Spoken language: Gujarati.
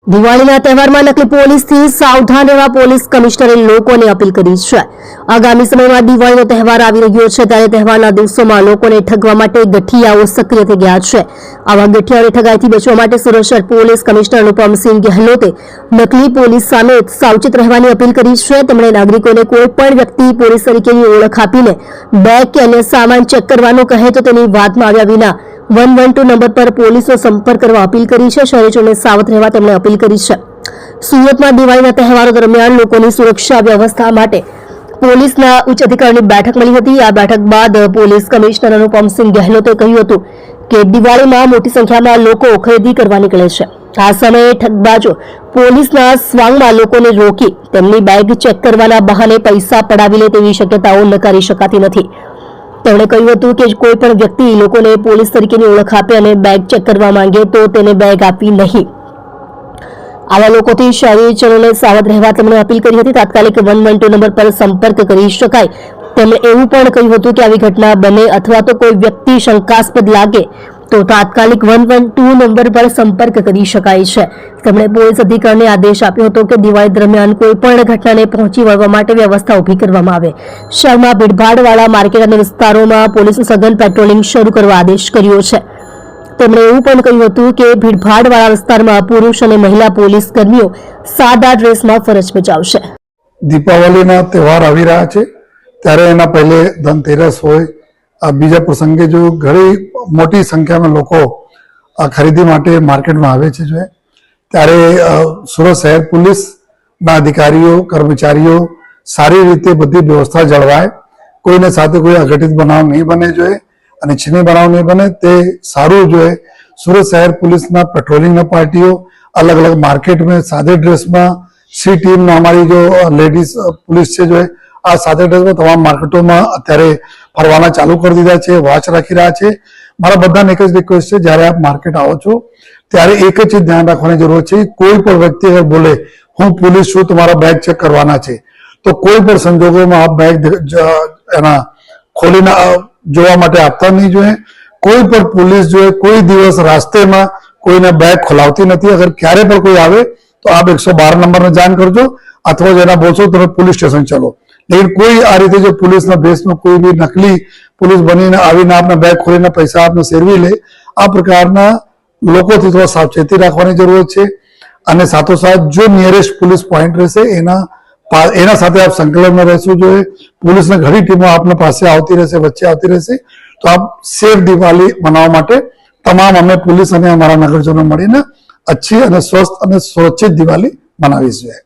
દિવાળીના તહેવારમાં નકલી પોલીસથી સાવધાન રહેવા પોલીસ કમિશનરે લોકોને અપીલ કરી છે। આગામી સમયમાં દિવાળીનો તહેવાર આવી રહ્યો છે ત્યારે તહેવારના દિવસોમાં લોકોને ઠગવા માટે ગઠિયાઓ સક્રિય થઈ ગયા છે। આવા ગઠિયાઓની ઠગાઈથી બચવા માટે સુરત શહેર પોલીસ કમિશનર અનુપમસિંહ ગેહલોતે નકલી પોલીસ સામે સાવચેત રહેવાની અપીલ કરી છે। તેમણે નાગરિકોને કોઈપણ વ્યક્તિ પોલીસ તરીકેની ઓળખ આપીને બેગ કે અન્ય સામાન ચેક કરવાનું કહે તો તેની વાતમાં આવ્યા વિના 112 નંબર પર પોલીસનો સંપર્ક કરવા અપીલ કરી છે। શહેરીજનોને સાવધ રહેવા તેમણે અપીલ કરી છે। સુરતમાં દિવાળીના તહેવારો દરમિયાન લોકોની સુરક્ષા વ્યવસ્થા માટે પોલીસના ઉચ્ચ અધિકારીઓની બેઠક મળી હતી। આ બેઠક બાદ પોલીસ કમિશનર અનુપમસિંહ ગેહલોતે કહ્યું હતું કે દિવાળીમાં મોટી સંખ્યામાં લોકો ખરીદી કરવા નીકળે છે। આ સમયે ઠગબાજો પોલીસના સ્વાંગમાં લોકોને રોકી તેમની બેગ ચેક કરવાના બહાને પૈસા પડાવી લે તેવી શક્યતાઓ નકારી શકાતી નથી। તેમણે કહ્યું હતું કે કોઈ પણ વ્યક્તિ લોકોને પોલીસ તરીકેની ઓળખ આપે અને બેગ ચેક કરવા માંગે તો તેને બેગ આપવી નહીં। આવા લોકોથી શહેરીજનોને સાવધ રહેવા તેમણે અપીલ કરી હતી। તાત્કાલિક 112 નંબર પર સંપર્ક કરી શકાય। તેમણે એવું પણ કહ્યું હતું કે આવી ઘટના બને અથવા તો કોઈ વ્યક્તિ શંકાસ્પદ લાગે તો તાત્કાલિક 112 નંબર પર સંપર્ક કરી શકાય છે। તેમણે પોલીસ અધિકારીને આદેશ આપ્યો હતો કે દિવાળી દરમિયાન કોઈ પણ ઘટનાને પહોંચી વળવા માટે વ્યવસ્થા ઊભી કરવામાં આવે। શહેરમાં ભીડભાડવાળા માર્કેટ અને વિસ્તારોમાં પોલીસનું સઘન પેટ્રોલિંગ શરૂ કરવા આદેશ કર્યો છે। તેમણે એવું પણ કહ્યું હતું કે ભીડભાડવાળા વિસ્તારમાં પુરુષ અને મહિલા પોલીસ કર્મીઓ સાદા ડ્રેસમાં ફરજ બજાવશે। દીપાવલીના તહેવાર આવી રહ્યા છે ત્યારે એના પહેલે ધનતેરસ હોય આ બીજા પ્રસંગે જો ઘણી મોટી સંખ્યામાં લોકો આ ખરીદી માટે માર્કેટમાં આવે છે જો ત્યારે સુરત શહેર પોલીસના અધિકારીઓ કર્મચારીઓ સારી રીતે બધી વ્યવસ્થા જળવાય, કોઈને સાથે કોઈ અઘટિત બનાવ નહીં બને જોઈએ અને છીની બનાવ નહીં બને તે સારું જોઈએ। સુરત શહેર પોલીસના પેટ્રોલિંગના પાર્ટીઓ અલગ અલગ માર્કેટ में सादे ड्रेस में सी टीम हमारी जो लेडीज पुलिस છે जो આ સાદે ડ્રેસમાં તમામ માર્કેટોમાં અત્યારે ફરવાના ચાલુ કરી દીધા છે, વોચ રાખી રહ્યા છે। મારા બધાને એક જ રિક્વેસ્ટ છે, જ્યારે આપ માર્કેટ આવો છો ત્યારે એક જ ચીજ ધ્યાન રાખવાની જરૂર છે, કોઈ પણ વ્યક્તિ અગર બોલે હું પોલીસ છું તમારા બેગ ચેક કરવાના છે તો કોઈ પણ સંજોગોમાં આપ બેગ એના ખોલીને જોવા માટે આપતા નહીં જોઈએ। કોઈ પણ પોલીસ જોઈએ કોઈ દિવસ રાસ્તેમાં કોઈને બેગ ખોલાવતી નથી। અગર ક્યારે પણ કોઈ આવે તો આપ 112 નંબરને જાણ કરજો અથવા જેના બોલશો તમે પોલીસ સ્ટેશન ચલો। लेकिन कोई आ रीते जो पुलिस ड्रेस में कोई भी नकली पुलिस बनी आवीने आपने बैग खोलीने पैसा आपने सेरवी ले आ प्रकारना लोकोथी थोड़ा सावचेती राखवानी जरूरत है। અને સાથોસાથ जो नियरेस्ट पुलिस पॉइंट રહેશે એના સાથે આપ સંકલનમાં રહેશું જોઈએ। પોલીસની ઘણી ટીમો આપના પાસે આવતી રહેશે, વચ્ચે આવતી રહેશે તો આપ સેફ દિવાળી મનાવવા માટે તમામ અમે પોલીસ અને અમારા નગરજનો મળીને अच्छी અને સ્વસ્થ અને સુરક્ષિત દિવાળી મનાવીશું।